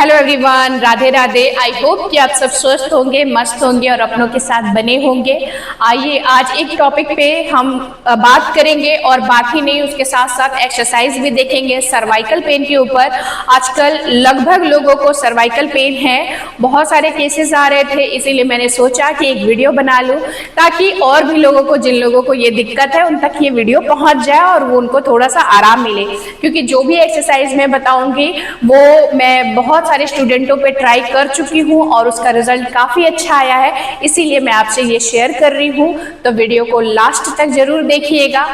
Hello everyone, Radhe Radhe. I hope कि आप सब स्वस्थ होंगे, मस्त होंगे और अपनों के साथ बने होंगे। आइए आज एक टॉपिक पे हम बात करेंगे और बात ही नहीं, उसके साथ साथ एक्सरसाइज भी देखेंगे सर्वाइकल पेन के ऊपर। आजकल लगभग लोगों को सर्वाइकल पेन है, बहुत सारे केसेस आ रहे थे, इसीलिए मैंने सोचा कि एक वीडियो बना लूं ताकि और भी लोगों को, जिन लोगों को ये दिक्कत है, उन तक ये वीडियो पहुंच जाए और वो उनको थोड़ा सा आराम मिले। क्योंकि जो भी एक्सरसाइज मैं बताऊंगी वो मैं बहुत सारे स्टूडेंटों पे ट्राई कर चुकी हूँ और उसका रिजल्ट काफ़ी अच्छा आया है, इसीलिए मैं आपसे ये शेयर कर रही हूँ। तो वीडियो को लास्ट तक जरूर देखिएगा।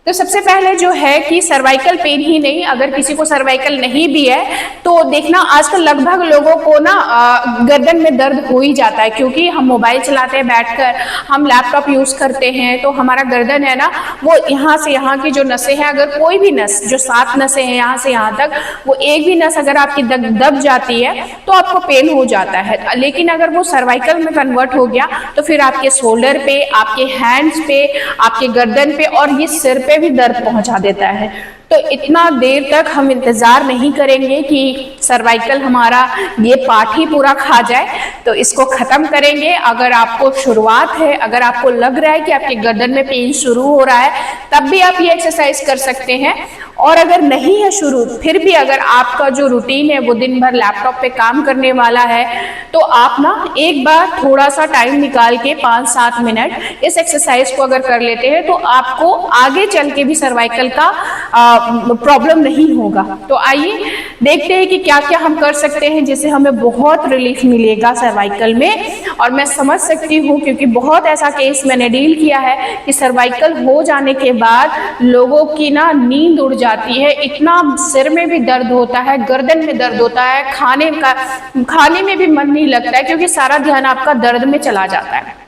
तो सबसे पहले जो है कि सर्वाइकल पेन ही नहीं, अगर किसी को सर्वाइकल नहीं भी है तो देखना आजकल लगभग लोगों को ना गर्दन में दर्द हो ही जाता है, क्योंकि हम मोबाइल चलाते हैं बैठकर, हम लैपटॉप यूज करते हैं, तो हमारा गर्दन है ना वो यहाँ से यहाँ की जो नसें हैं, अगर कोई भी नस, जो 7 नसें हैं यहाँ से यहाँ तक, वो एक भी नस अगर आपकी दब जाती है तो आपको पेन हो जाता है। लेकिन अगर वो सर्वाइकल में कन्वर्ट हो गया तो फिर आपके शोल्डर पे, आपके हैंड्स पे, आपके गर्दन पे और ये सिर पे भी दर्द पहुंचा देता है। तो इतना देर तक हम इंतजार नहीं करेंगे कि सर्वाइकल हमारा ये पार्ट ही पूरा खा जाए, तो इसको खत्म करेंगे। अगर आपको शुरुआत है, अगर आपको लग रहा है कि आपके गर्दन में पेन शुरू हो रहा है, तब भी आप ये एक्सरसाइज कर सकते हैं। और अगर नहीं है शुरू, फिर भी अगर आपका जो रूटीन है वो दिन भर लैपटॉप पे काम करने वाला है, तो आप ना एक बार थोड़ा सा टाइम निकाल के 5-7 मिनट इस एक्सरसाइज को अगर कर लेते हैं तो आपको आगे चल के भी सर्वाइकल का प्रॉब्लम नहीं होगा। तो आइए देखते हैं कि क्या क्या हम कर सकते हैं जिससे हमें बहुत रिलीफ मिलेगा सर्वाइकल में। और मैं समझ सकती हूँ, क्योंकि बहुत ऐसा केस मैंने डील किया है कि सर्वाइकल हो जाने के बाद लोगों की ना नींद उड़ जाती है, इतना सिर में भी दर्द होता है, गर्दन में दर्द होता है, खाने में भी मन नहीं लगता है, क्योंकि सारा ध्यान आपका दर्द में चला जाता है।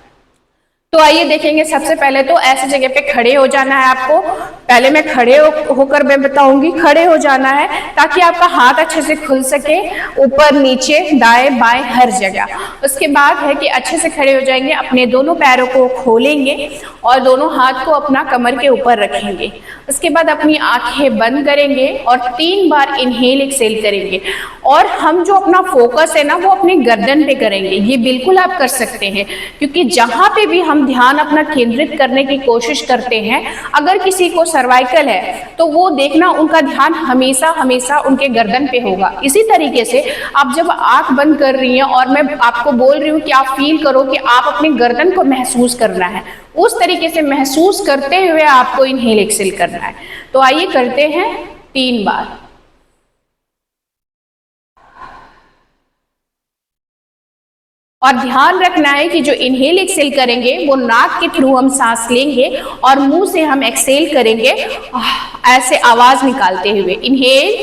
तो आइए देखेंगे। सबसे पहले तो ऐसी जगह पे खड़े हो जाना है आपको। पहले मैं खड़े होकर मैं बताऊंगी, खड़े हो जाना है ताकि आपका हाथ अच्छे से खुल सके, ऊपर नीचे दाएं बाएं हर जगह। उसके बाद है कि अच्छे से खड़े हो जाएंगे, अपने दोनों पैरों को खोलेंगे और दोनों हाथ को अपना कमर के ऊपर रखेंगे। उसके बाद अपनी आंखें बंद करेंगे और 3 बार इनहेल एक्सेल करेंगे। और हम जो अपना फोकस है ना वो अपनी गर्दन पे करेंगे। ये बिल्कुल आप कर सकते हैं, क्योंकि जहां पे भी हम ध्यान अपना केंद्रित करने की कोशिश करते हैं, अगर किसी को सर्वाइकल है तो वो देखना उनका ध्यान हमेशा हमेशा उनके गर्दन पे होगा। इसी तरीके से आप जब आंख बंद कर रही हैं और मैं आपको बोल रही हूँ कि आप फील करो कि आप अपने गर्दन को महसूस करना है, उस तरीके से महसूस करते हुए आपको इनहेल एक्सेल करना है। तो आइए करते हैं 3 बार। और ध्यान रखना है कि जो इनहेल एक्सेल करेंगे वो नाक के थ्रू हम सांस लेंगे और मुंह से हम एक्सेल करेंगे ऐसे आवाज निकालते हुए। Inhale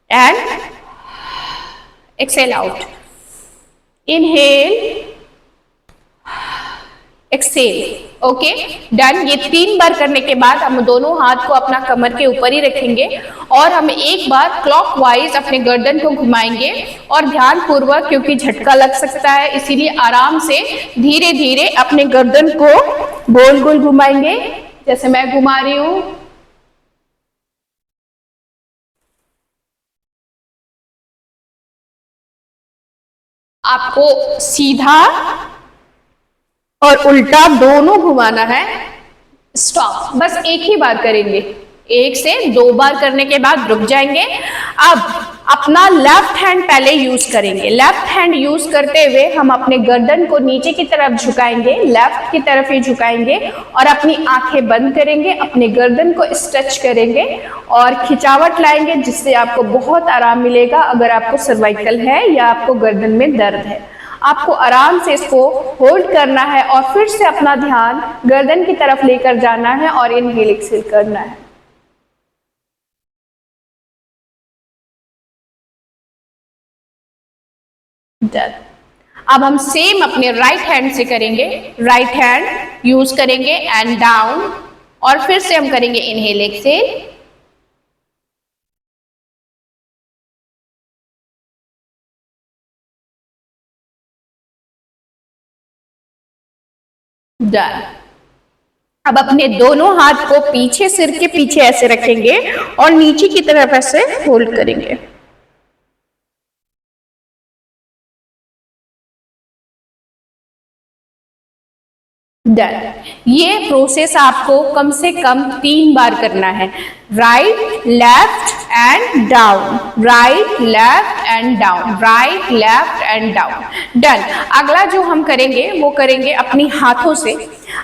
and exhale out, inhale exhale. Okay, done. ये 3 बार करने के बाद हम दोनों हाथ को अपना कमर के ऊपर ही रखेंगे और हम एक बार क्लॉकवाइज अपने गर्दन को घुमाएंगे और ध्यान पूर्वक, क्योंकि झटका लग सकता है इसीलिए आराम से धीरे धीरे अपने गर्दन को गोल गोल घुमाएंगे, जैसे मैं घुमा रही हूं। आपको सीधा और उल्टा दोनों घुमाना है। स्टॉप, बस एक ही बार करेंगे, 1 से 2 बार करने के बाद रुक जाएंगे। अब अपना लेफ्ट हैंड पहले यूज करेंगे। लेफ्ट हैंड यूज करते हुए हम अपने गर्दन को नीचे की तरफ झुकाएंगे, लेफ्ट की तरफ ही झुकाएंगे और अपनी आंखें बंद करेंगे, अपने गर्दन को स्ट्रेच करेंगे और खिंचावट लाएंगे, जिससे आपको बहुत आराम मिलेगा। अगर आपको सर्वाइकल है या आपको गर्दन में दर्द है, आपको आराम से इसको होल्ड करना है और फिर से अपना ध्यान गर्दन की तरफ लेकर जाना है और इनहेल एक्सेल करना है। डन। अब हम सेम अपने राइट हैंड से करेंगे। राइट हैंड यूज करेंगे एंड डाउन और फिर से हम करेंगे इनहेल एक्सेल। डन। अब अपने दोनों हाथ को पीछे, सिर के पीछे ऐसे रखेंगे और नीचे की तरफ ऐसे होल्ड करेंगे। डन। ये प्रोसेस आपको कम से कम 3 बार करना है। Right, left and down, right, left and down, right, left and down. Done. अगला जो हम करेंगे वो करेंगे अपनी हाथों से।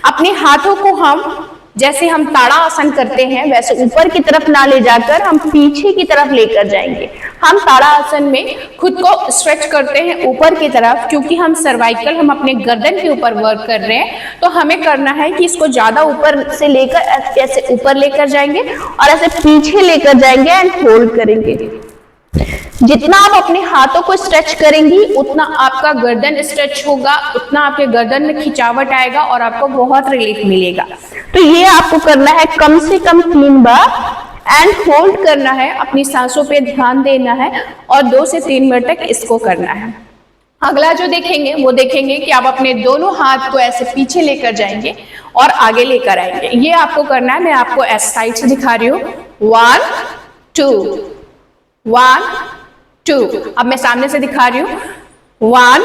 अपने हाथों को हम जैसे हम ताड़ा आसन करते हैं वैसे ऊपर की तरफ ना ले जाकर हम पीछे की तरफ लेकर जाएंगे। हम ताड़ा आसन में खुद को स्ट्रेच करते हैं ऊपर की तरफ, क्योंकि हम सर्वाइकल, हम अपने गर्दन के ऊपर वर्क कर रहे हैं, तो हमें करना है कि इसको ज्यादा ऊपर से लेकर ऐसे ऊपर लेकर जाएंगे और ऐसे पीछे लेकर जाएंगे एंड होल्ड करेंगे। जितना आप अपने हाथों को स्ट्रेच करेंगी उतना आपका गर्दन स्ट्रेच होगा, उतना आपके गर्दन में खिंचावट आएगा और आपको बहुत रिलीफ मिलेगा। तो ये आपको करना है कम से कम 3 बार एंड होल्ड करना है, अपनी सांसों पे ध्यान देना है और 2 से 3 मिनट तक इसको करना है। अगला जो देखेंगे वो देखेंगे कि आप अपने दोनों हाथ को ऐसे पीछे लेकर जाएंगे और आगे लेकर आएंगे। ये आपको करना है, मैं आपको ऐसे साइड से दिखा रही हूँ। 1 2 1 2। अब मैं सामने से दिखा रही हूँ। 1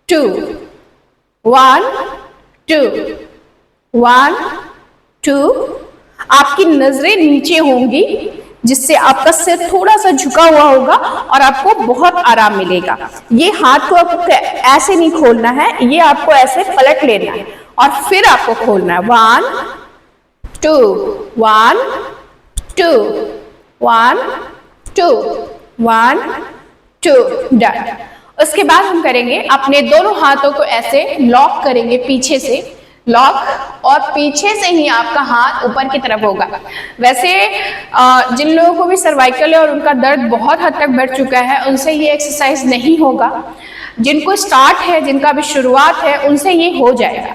2 1 2 1 2। आपकी नजरें नीचे होंगी जिससे आपका सिर थोड़ा सा झुका हुआ होगा और आपको बहुत आराम मिलेगा। ये हाथ को आपको ऐसे नहीं खोलना है, ये आपको ऐसे पलट लेना है और फिर आपको खोलना है। 1 2 1 2 1 2 1 2। डन। उसके बाद हम करेंगे अपने दोनों हाथों को ऐसे लॉक करेंगे पीछे से, लॉक, और पीछे से ही आपका हाथ ऊपर की तरफ होगा। वैसे जिन लोगों को भी सर्वाइकल है और उनका दर्द बहुत हद तक बढ़ चुका है उनसे ये एक्सरसाइज नहीं होगा। जिनको स्टार्ट है, जिनका भी शुरुआत है, उनसे ये हो जाएगा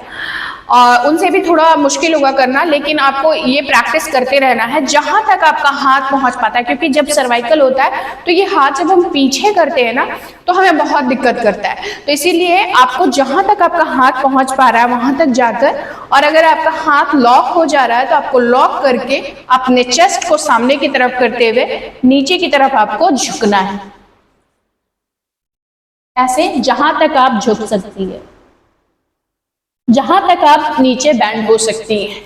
और उनसे भी थोड़ा मुश्किल होगा करना, लेकिन आपको ये प्रैक्टिस करते रहना है जहां तक आपका हाथ पहुंच पाता है। क्योंकि जब सर्वाइकल होता है तो ये हाथ जब हम पीछे करते हैं ना तो हमें बहुत दिक्कत करता है। तो इसीलिए आपको जहां तक आपका हाथ पहुंच पा रहा है वहां तक जाकर, और अगर आपका हाथ लॉक हो जा रहा है तो आपको लॉक करके अपने चेस्ट को सामने की तरफ करते हुए नीचे की तरफ आपको झुकना है, ऐसे जहां तक आप झुक सकती है, जहां तक आप नीचे बैंड हो सकती हैं।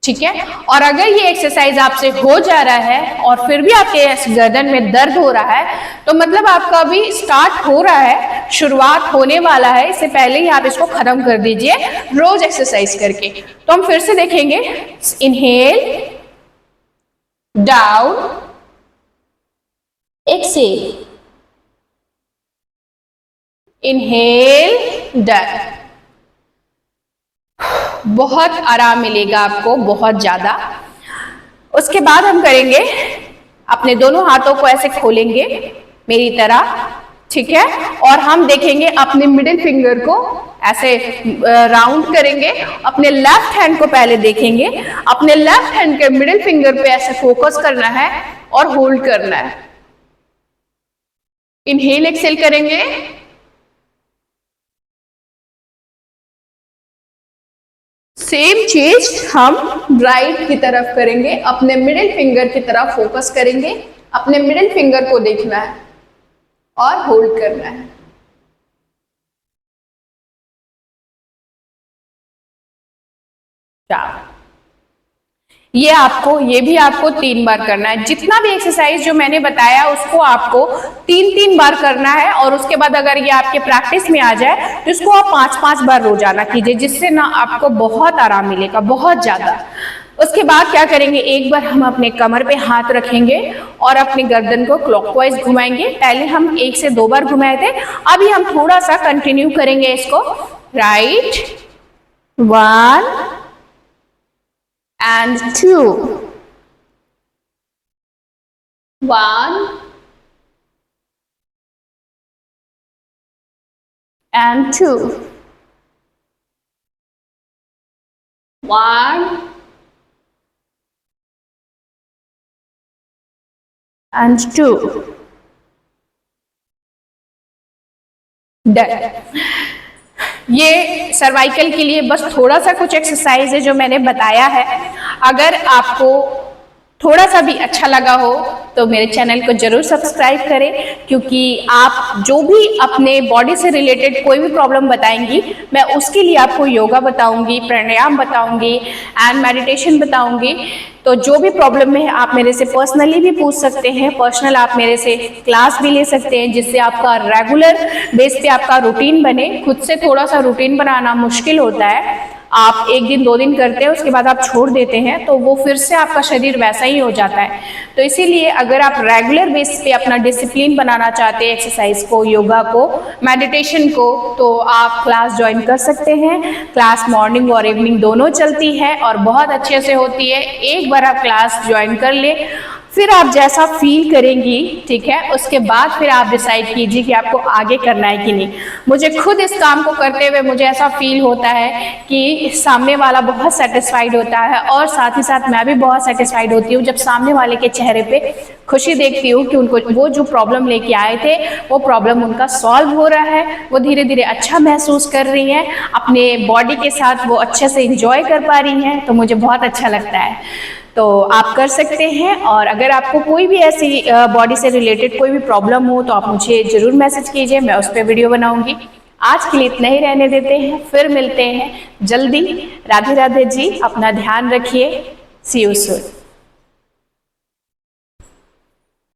ठीक है। और अगर ये एक्सरसाइज आपसे हो जा रहा है और फिर भी आपके गर्दन में दर्द हो रहा है तो मतलब आपका अभी स्टार्ट हो रहा है, शुरुआत होने वाला है, इससे पहले ही आप इसको खत्म कर दीजिए रोज एक्सरसाइज करके। तो हम फिर से देखेंगे। Inhale, down, exhale, inhale, done. बहुत आराम मिलेगा आपको, बहुत ज्यादा। उसके बाद हम करेंगे अपने दोनों हाथों को ऐसे खोलेंगे मेरी तरह, ठीक है, और हम देखेंगे अपने मिडिल फिंगर को ऐसे राउंड करेंगे। अपने लेफ्ट हैंड को पहले देखेंगे, अपने लेफ्ट हैंड के मिडिल फिंगर पे ऐसे फोकस करना है और होल्ड करना है। इनहेल, एक्सेल करेंगे, सेम चीज हम राइट की तरफ करेंगे। अपने मिडिल फिंगर की तरफ फोकस करेंगे, अपने मिडिल फिंगर को देखना है और होल्ड करना है। ये भी आपको 3 बार करना है। जितना भी एक्सरसाइज जो मैंने बताया उसको आपको 3-3 बार करना है और उसके बाद अगर ये आपके प्रैक्टिस में आ जाए तो इसको आप 5-5 बार रोजाना कीजिए, जिससे ना आपको बहुत आराम मिलेगा, बहुत ज्यादा। उसके बाद क्या करेंगे, एक बार हम अपने कमर पे हाथ रखेंगे और अपनी गर्दन को क्लॉकवाइज घुमाएंगे। पहले हम 1 से 2 बार घुमाए थे, अभी हम थोड़ा सा कंटिन्यू करेंगे इसको। Right, 1 and 2, 1 and 2, 1 and 2। Done. ये सर्वाइकल के लिए बस थोड़ा सा कुछ एक्सरसाइज है जो मैंने बताया है। अगर आपको थोड़ा सा भी अच्छा लगा हो तो मेरे चैनल को जरूर सब्सक्राइब करें, क्योंकि आप जो भी अपने बॉडी से रिलेटेड कोई भी प्रॉब्लम बताएंगी, मैं उसके लिए आपको योगा बताऊंगी, प्राणायाम बताऊंगी एंड मेडिटेशन बताऊंगी। तो जो भी प्रॉब्लम है आप मेरे से पर्सनली भी पूछ सकते हैं, पर्सनल आप मेरे से क्लास भी ले सकते हैं, जिससे आपका रेगुलर बेस पे आपका रूटीन बने। खुद से थोड़ा सा रूटीन बनाना मुश्किल होता है, आप 1 दिन 2 दिन करते हैं उसके बाद आप छोड़ देते हैं तो वो फिर से आपका शरीर वैसा ही हो जाता है। तो इसीलिए अगर आप रेगुलर बेसिस पे अपना डिसिप्लिन बनाना चाहते हैं, एक्सरसाइज को, योगा को, मेडिटेशन को, तो आप क्लास ज्वाइन कर सकते हैं। क्लास मॉर्निंग और इवनिंग दोनों चलती है और बहुत अच्छे से होती है। एक बार आप क्लास ज्वाइन कर ले, फिर आप जैसा फील करेंगी, ठीक है, उसके बाद फिर आप डिसाइड कीजिए कि आपको आगे करना है कि नहीं। मुझे खुद इस काम को करते हुए मुझे ऐसा फील होता है कि सामने वाला बहुत सेटिस्फाइड होता है और साथ ही साथ मैं भी बहुत सेटिस्फाइड होती हूँ जब सामने वाले के चेहरे पे खुशी देखती हूँ कि उनको वो जो प्रॉब्लम लेके आए थे वो प्रॉब्लम उनका सॉल्व हो रहा है, वो धीरे धीरे अच्छा महसूस कर रही हैं, अपने बॉडी के साथ वो अच्छे से इंजॉय कर पा रही हैं, तो मुझे बहुत अच्छा लगता है। तो आप कर सकते हैं। और अगर आपको कोई भी ऐसी बॉडी से रिलेटेड कोई भी प्रॉब्लम हो तो आप मुझे ज़रूर मैसेज कीजिए, मैं उस पर वीडियो बनाऊंगी। आज के लिए इतना ही रहने देते हैं, फिर मिलते हैं जल्दी। राधे राधे जी, अपना ध्यान रखिए। सी यू सून।